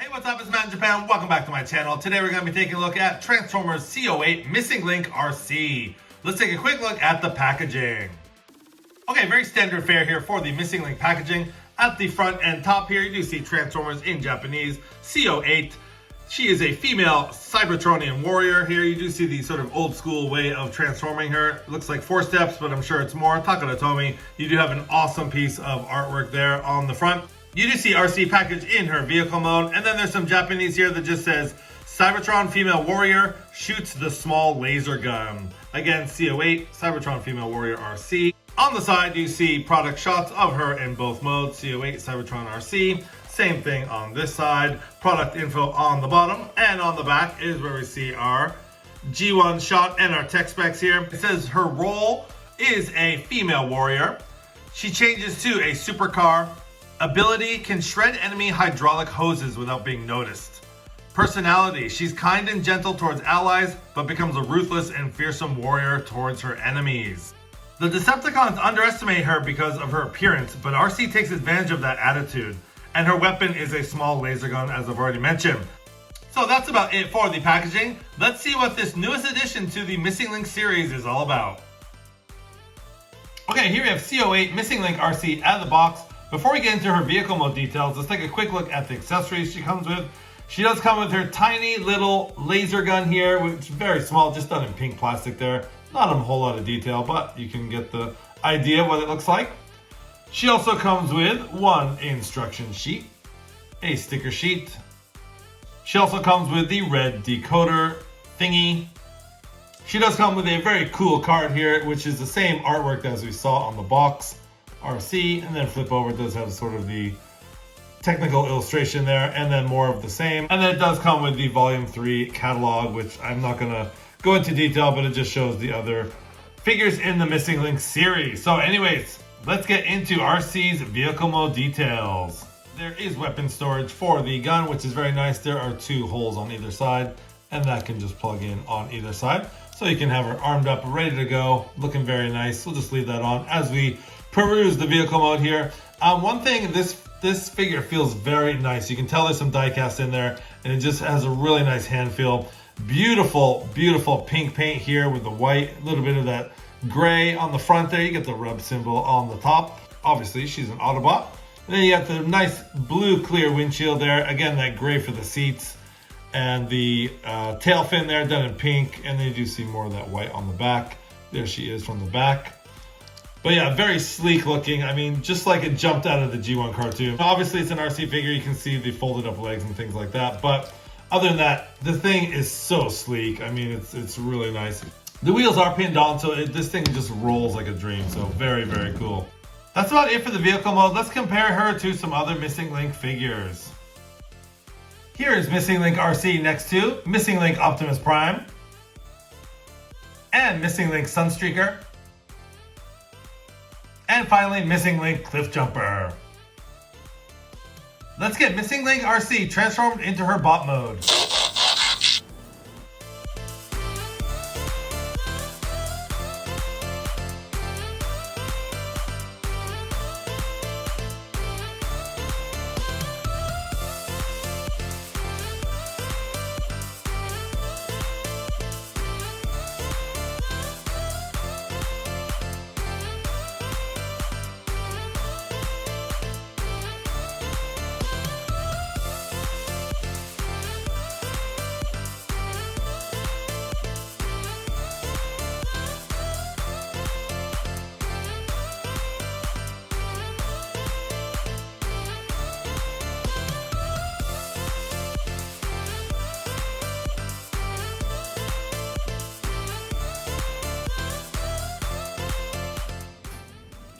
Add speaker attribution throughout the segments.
Speaker 1: Hey, what's up? It's Matt in Japan. Welcome back to my channel. Today we're going to be taking a look at Transformers C-08 Missing Link Arcee. Let's take a quick look at the packaging. Okay, very standard fare here for the Missing Link packaging. At the front and top here, you do see Transformers in Japanese, C-08. She is a female Cybertronian warrior here. You do see the sort of old school way of transforming her. It looks like 4 steps, but I'm sure it's more. Takara Tomy, you do have an awesome piece of artwork there on the front. You do see Arcee packaged in her vehicle mode, and then there's some Japanese here that just says, Cybertron female warrior shoots the small laser gun. Again, C-08, Cybertron female warrior Arcee. On the side, you see product shots of her in both modes, C-08, Cybertron Arcee. Same thing on this side, product info on the bottom, and on the back is where we see our G1 shot and our tech specs here. It says her role is a female warrior. She changes to a supercar. Ability, can shred enemy hydraulic hoses without being noticed. Personality, she's kind and gentle towards allies, but becomes a ruthless and fearsome warrior towards her enemies. The Decepticons underestimate her because of her appearance, but Arcee takes advantage of that attitude. And her weapon is a small laser gun, as I've already mentioned. So that's about it for the packaging. Let's see what this newest addition to the Missing Link series is all about. Okay, here we have C-08 Missing Link Arcee out of the box. Before we get into her vehicle mode details, let's take a quick look at the accessories she comes with. She does come with her tiny little laser gun here, which is very small, just done in pink plastic there. Not a whole lot of detail, but you can get the idea of what it looks like. She also comes with one instruction sheet, a sticker sheet. She also comes with the red decoder thingy. She does come with a very cool card here, which is the same artwork as we saw on the box. Arcee, and then flip over, it does have sort of the technical illustration there, and then more of the same. And then it does come with the Volume 3 catalog, which I'm not going to go into detail, but it just shows the other figures in the Missing Link series. So anyways, let's get into Arcee's vehicle mode details. There is weapon storage for the gun, which is very nice. There are 2 holes on either side, and that can just plug in on either side. So you can have her armed up, ready to go, looking very nice. We'll just leave that on as we peruse the vehicle mode here. One thing, this figure feels very nice. You can tell there's some die cast in there, and it just has a really nice hand feel. Beautiful, beautiful pink paint here with the white, a little bit of that gray on the front there. You get the rub symbol on the top. Obviously, she's an Autobot. And then you got the nice blue clear windshield there. Again, that gray for the seats. And the tail fin there done in pink. And then you do see more of that white on the back. There she is from the back. But yeah, very sleek looking. I mean, just like it jumped out of the G1 cartoon. Obviously, it's an Arcee figure. You can see the folded up legs and things like that. But other than that, the thing is so sleek. I mean, it's really nice. The wheels are pinned on, so this thing just rolls like a dream. So very, very cool. That's about it for the vehicle mode. Let's compare her to some other Missing Link figures. Here is Missing Link Arcee next to Missing Link Optimus Prime and Missing Link Sunstreaker. And finally, Missing Link Cliff Jumper. Let's get Missing Link Arcee transformed into her bot mode.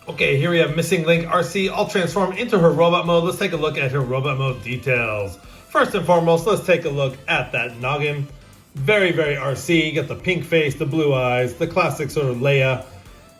Speaker 1: Okay, here we have Missing Link Arcee all transformed into her robot mode. Let's take a look at her robot mode details. First and foremost, let's take a look at that noggin. Very, very Arcee. You got the pink face, the blue eyes, the classic sort of Leia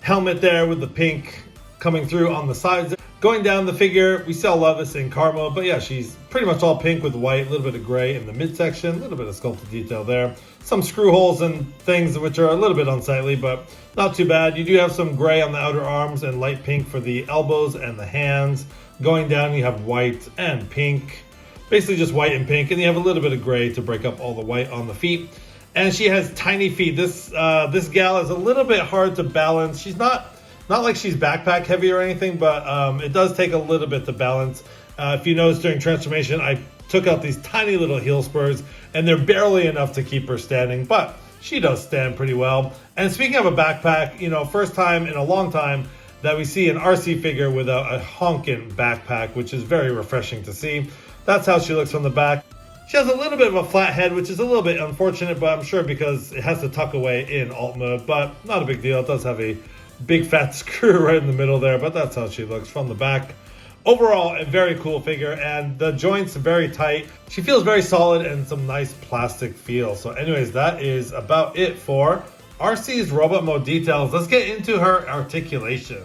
Speaker 1: helmet there with the pink coming through on the sides. Going down the figure, we still love this in car mode, but yeah, she's pretty much all pink with white, a little bit of gray in the midsection, a little bit of sculpted detail there. Some screw holes and things which are a little bit unsightly, but not too bad. You do have some gray on the outer arms and light pink for the elbows and the hands. Going down, you have white and pink. basically just white and pink, and you have a little bit of gray to break up all the white on the feet. And she has tiny feet. This gal is a little bit hard to balance. She's not like she's backpack heavy or anything, but it does take a little bit to balance. If you notice during transformation, I took out these tiny little heel spurs, and they're barely enough to keep her standing, but she does stand pretty well. And speaking of a backpack, you know, first time in a long time that we see an Arcee figure with a honkin' backpack, which is very refreshing to see. That's how she looks from the back. She has a little bit of a flat head, which is a little bit unfortunate, but I'm sure because it has to tuck away in alt mode, but not a big deal. It does have a big fat screw right in the middle there, but that's how she looks from the back. Overall, a very cool figure, and the joints very tight. She feels very solid and some nice plastic feel. So anyways, that is about it for Arcee's robot mode details. Let's get into her articulation.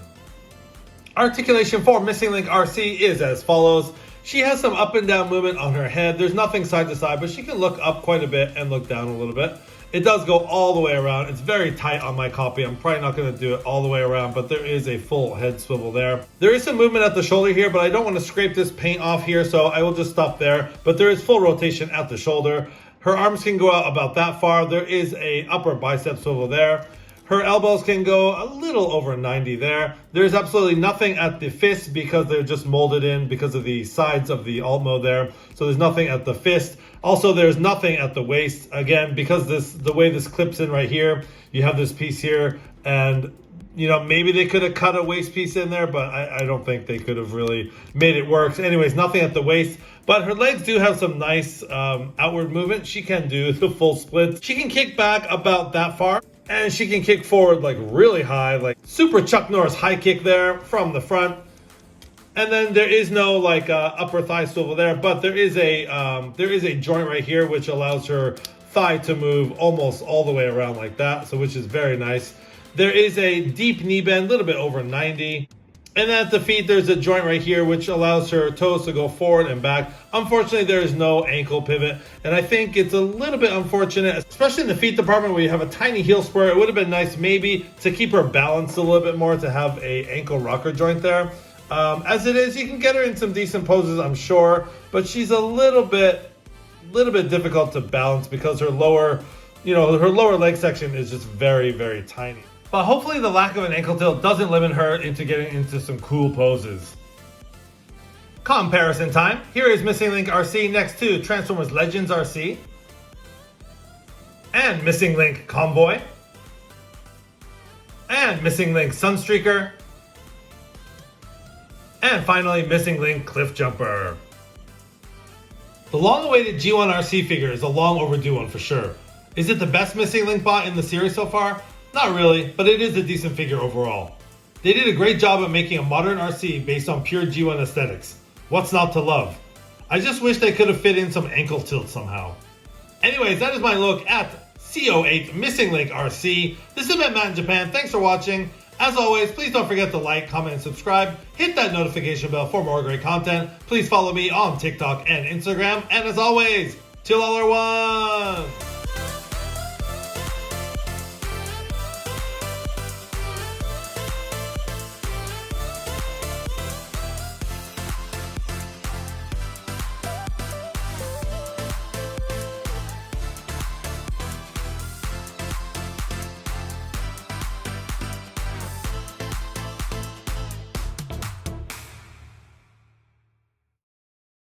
Speaker 1: Articulation for Missing Link Arcee is as follows. She has some up and down movement on her head. There's nothing side to side, but she can look up quite a bit and look down a little bit. It does go all the way around. It's very tight on my copy. I'm probably not going to do it all the way around, but there is a full head swivel there. There is some movement at the shoulder here, but I don't want to scrape this paint off here, so I will just stop there. But there is full rotation at the shoulder. Her arms can go out about that far. There is a upper bicep swivel there. Her elbows can go a little over 90 there. There's absolutely nothing at the fist because they're just molded in because of the sides of the alt mode there. So there's nothing at the fist. Also, there's nothing at the waist. Again, because the way this clips in right here, you have this piece here, and you know, maybe they could have cut a waist piece in there, but I don't think they could have really made it work. So anyways, nothing at the waist. But her legs do have some nice outward movement. She can do the full split. She can kick back about that far. And she can kick forward like really high, like super Chuck Norris high kick there from the front. And then there is no like upper thigh swivel there, but there is a joint right here which allows her thigh to move almost all the way around like that, so which is very nice. There is a deep knee bend, a little bit over 90. And then at the feet, there's a joint right here which allows her toes to go forward and back. Unfortunately, there is no ankle pivot. And I think it's a little bit unfortunate, especially in the feet department where you have a tiny heel spur. It would have been nice maybe to keep her balanced a little bit more, to have a ankle rocker joint there. As it is, you can get her in some decent poses, I'm sure. But she's a little bit difficult to balance because her lower leg section is just very, very tiny. But hopefully the lack of an ankle tilt doesn't limit her into getting into some cool poses. Comparison time. Here is Missing Link Arcee next to Transformers Legends Arcee. And Missing Link Convoy. And Missing Link Sunstreaker. And finally, Missing Link Cliff Jumper. The long-awaited G1 Arcee figure is a long overdue one for sure. Is it the best Missing Link bot in the series so far? Not really, but it is a decent figure overall. They did a great job of making a modern Arcee based on pure G1 aesthetics. What's not to love? I just wish they could have fit in some ankle tilt somehow. Anyways, that is my look at C-08 Missing Link Arcee. This has been Matt in Japan. Thanks for watching. As always, please don't forget to like, comment, and subscribe. Hit that notification bell for more great content. Please follow me on TikTok and Instagram. And as always, till all are one.